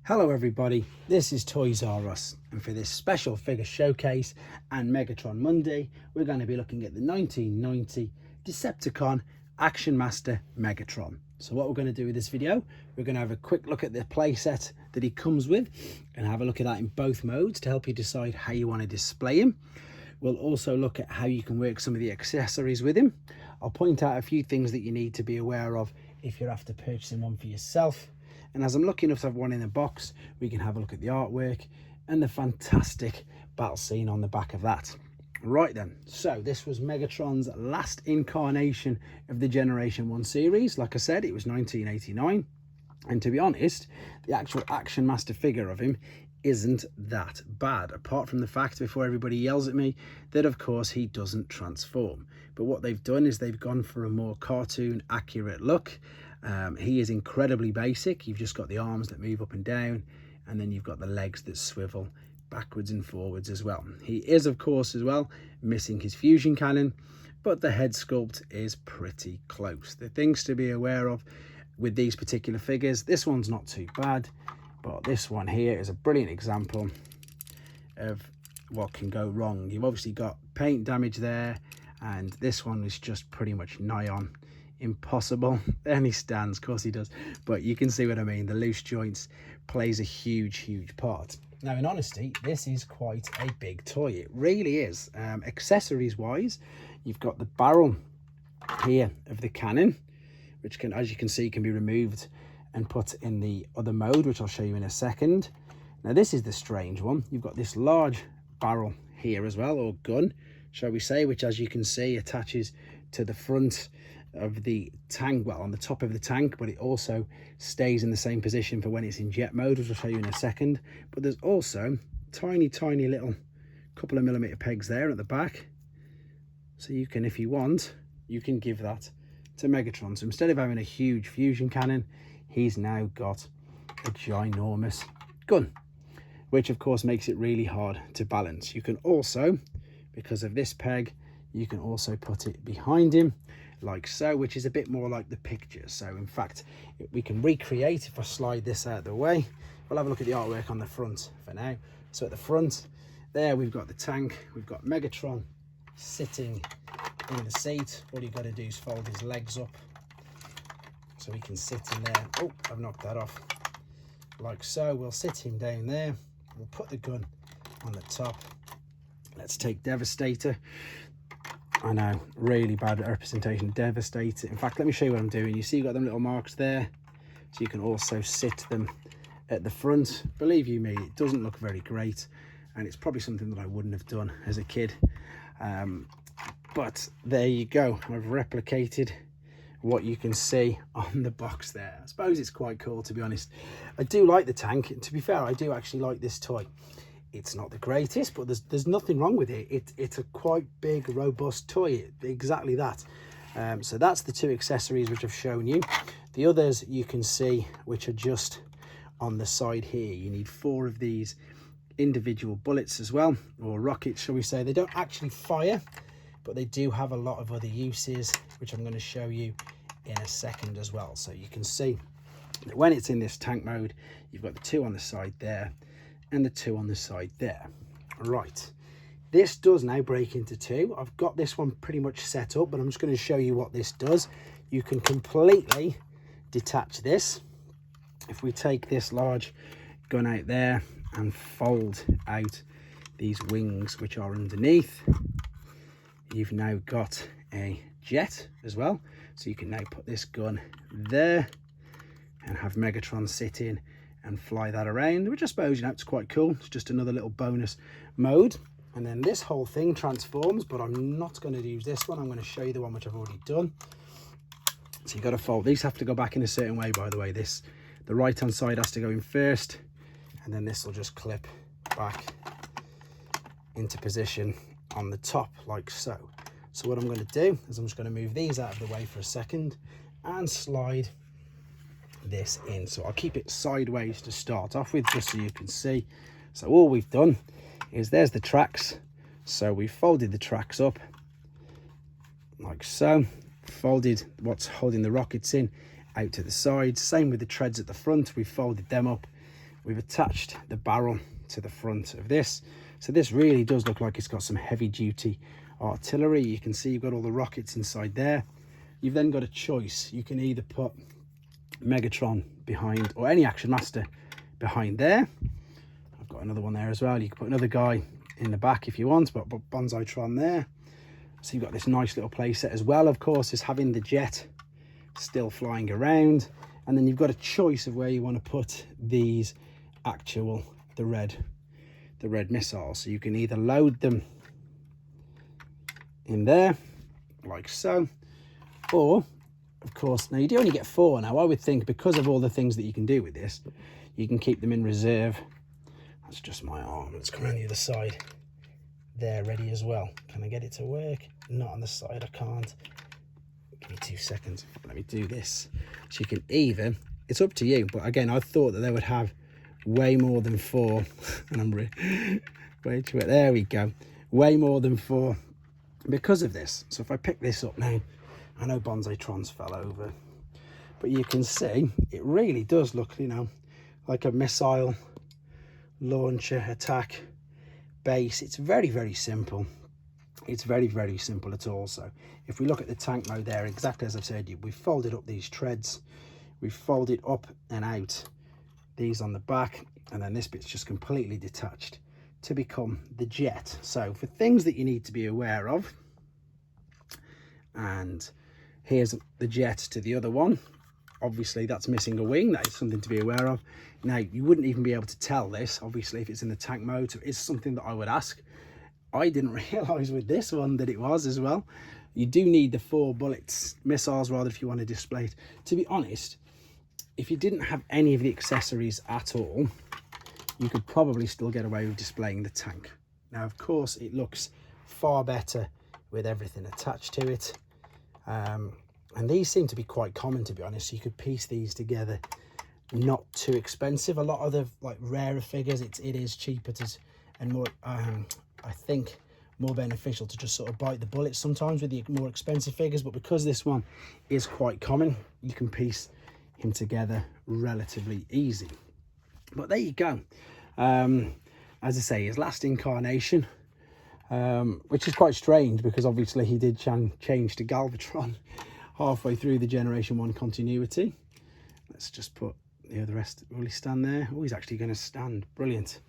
Hello everybody, this is Toys R Us, and for this special figure showcase and Megatron Monday, we're going to be looking at the 1990 Decepticon Action Master Megatron. So what we're going to do with this video, we're going to have a quick look at the playset that he comes with and have a look at that in both modes to help you decide how you want to display him. We'll also look at how you can work some of the accessories with him. I'll point out a few things that you need to be aware of if you're after purchasing one for yourself. And as I'm lucky enough to have one in the box, we can have a look at the artwork and the fantastic battle scene on the back of that. Right then, so this was Megatron's last incarnation of the Generation 1 series. Like I said, it was 1989. And to be honest, the actual Action Master figure of him isn't that bad, apart from the fact, before everybody yells at me, that of course he doesn't transform. But what they've done is they've gone for a more cartoon accurate look. He is incredibly basic. You've just got the arms that move up and down, and then you've got the legs that swivel backwards and forwards as well. He is, of course, as well, missing his fusion cannon, but the head sculpt is pretty close. The things to be aware of with these particular figures, this one's not too bad, but this one here is a brilliant example of what can go wrong. You've obviously got paint damage there, and this one is just pretty much nigh on impossible. And he stands, of course he does, but you can see what I mean. The loose joints plays a huge part. Now, in honesty, this is quite a big toy. It really is. Accessories wise, you've got the barrel here of the cannon, which can, as you can see, can be removed and put in the other mode, which I'll show you in a second. Now, this is the strange one. You've got this large barrel here as well, or gun, shall we say, which, as you can see, attaches to the front of the tank, well, on the top of the tank, but it also stays in the same position for when it's in jet mode, which I'll show you in a second. But there's also tiny little couple of millimeter pegs there at the back, so you can, if you want, you can give that to Megatron. So instead of having a huge fusion cannon, he's now got a ginormous gun, which of course makes it really hard to balance. You can also, because of this peg, you can also put it behind him like so, which is a bit more like the picture. So in fact, we can recreate, if I slide this out of the way, we'll have a look at the artwork on the front for now. So at the front there, we've got the tank, we've got Megatron sitting in the seat. All you've got to do is fold his legs up so he can sit in there. Oh, I've knocked that off. Like so, we'll sit him down there. We'll put the gun on the top. Let's take Devastator. I know, really bad representation. Devastator. In fact, let me show you what I'm doing. You see, you've got them little marks there, so you can also sit them at the front. Believe you me, it doesn't look very great, and it's probably something that I wouldn't have done as a kid. But there you go. I've replicated what you can see on the box there. I suppose it's quite cool, to be honest. I do like the tank, and to be fair, I do actually like this toy. It's not the greatest, but there's nothing wrong with it. It's a quite big, robust toy, exactly that. So that's the two accessories which I've shown you. The others you can see, which are just on the side here. You need 4 of these individual bullets as well, or rockets, shall we say. They don't actually fire, but they do have a lot of other uses, which I'm going to show you in a second as well. So you can see that when it's in this tank mode, you've got the 2 on the side there and the 2 on the side there. Right, this does now break into 2. I've got this one pretty much set up, but I'm just going to show you what this does. You can completely detach this. If we take this large gun out there and fold out these wings which are underneath, you've now got a jet as well. So you can now put this gun there and have Megatron sit in and fly that around, which I suppose, you know, it's quite cool. It's just another little bonus mode. And then this whole thing transforms, but I'm not going to use this one. I'm going to show you the one which I've already done. So you've got to fold. These have to go back in a certain way, by the way. The right hand side has to go in first, and then this will just clip back into position on the top like so. So what I'm going to do is I'm just going to move these out of the way for a second and slide this in. So I'll keep it sideways to start off with, just so you can see. So all we've done is, there's the tracks. So we folded the tracks up like so, folded what's holding the rockets in out to the sides. Same with the treads at the front, we folded them up we've attached the barrel to the front of this. So this really does look like it's got some heavy duty artillery. You can see you've got all the rockets inside there. You've then got a choice. You can either put Megatron behind, or any Action Master behind there. I've got another one there as well. You can put another guy in the back if you want, but Bonsaitron there. So you've got this nice little play set as well, of course, is having the jet still flying around. And then you've got a choice of where you want to put these the red missiles. So you can either load them in there like so, or of course, now you do only get 4. Now I would think, because of all the things that you can do with this, you can keep them in reserve. That's just my arm. Let's come around the other side. They're ready as well. Can I get it to work? Not on the side, I can't. Give me 2 seconds. Let me do this. So you can either, it's up to you, but again, I thought that they would have way more than 4. And I'm way too, there we go. Way more than 4 because of this. So if I pick this up now, I know Bonsaitrons fell over, but you can see it really does look, you know, like a missile launcher attack base. It's very, very simple. It's very, very simple at all. So if we look at the tank mode there, exactly as I've said, we've folded up these treads, we've folded up and out these on the back, and then this bit's just completely detached to become the jet. So for things that you need to be aware of, and here's the jet to the other one. Obviously that's missing a wing. That is something to be aware of. Now you wouldn't even be able to tell this, obviously, if it's in the tank mode. So it's something that I would ask. I didn't realize with this one that it was as well. You do need the 4 missiles rather, if you want to display it. To be honest, if you didn't have any of the accessories at all, you could probably still get away with displaying the tank. Now of course it looks far better with everything attached to it. And these seem to be quite common, to be honest. So you could piece these together, not too expensive. A lot of the like rarer figures, it is cheaper and more, I think, more beneficial to just sort of bite the bullet sometimes with the more expensive figures. But because this one is quite common, you can piece him together relatively easy. But there you go. As I say, his last incarnation, which is quite strange because obviously he did change to Galvatron halfway through the Generation 1 continuity. Let's just put the rest. Will he stand there? Oh, he's actually going to stand. Brilliant.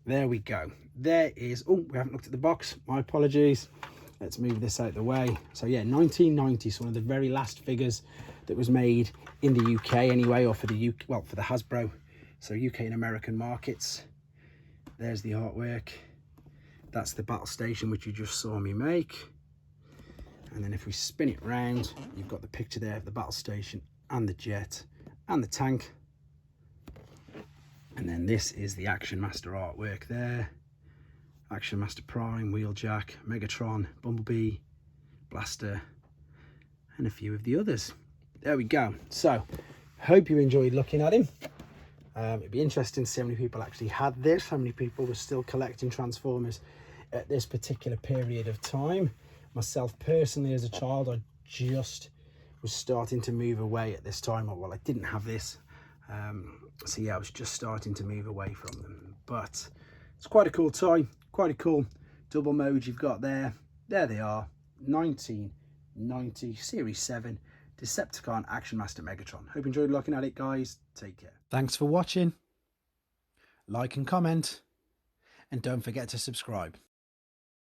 There we go. There is, oh, we haven't looked at the box. My apologies. Let's move this out of the way. So yeah, 1990, so one of the very last figures that was made in the UK anyway, or for the UK, well, for the Hasbro, so UK and American markets. There's the artwork. That's the battle station, which you just saw me make. And then if we spin it round, you've got the picture there of the battle station and the jet and the tank. And then this is the Action Master artwork there. Action Master Prime, Wheeljack, Megatron, Bumblebee, Blaster, and a few of the others. There we go. So, hope you enjoyed looking at him. It'd be interesting to see how many people actually had this, how many people were still collecting Transformers at this particular period of time. Myself personally, as a child, I just was starting to move away at this time. Well, I didn't have this, so yeah, I was just starting to move away from them. But it's quite a cool toy, quite a cool double mode you've got there. There they are, 1990 Series 7 Decepticon Action Master Megatron. Hope you enjoyed looking at it, guys. Take care. Thanks for watching. Like and comment, and don't forget to subscribe.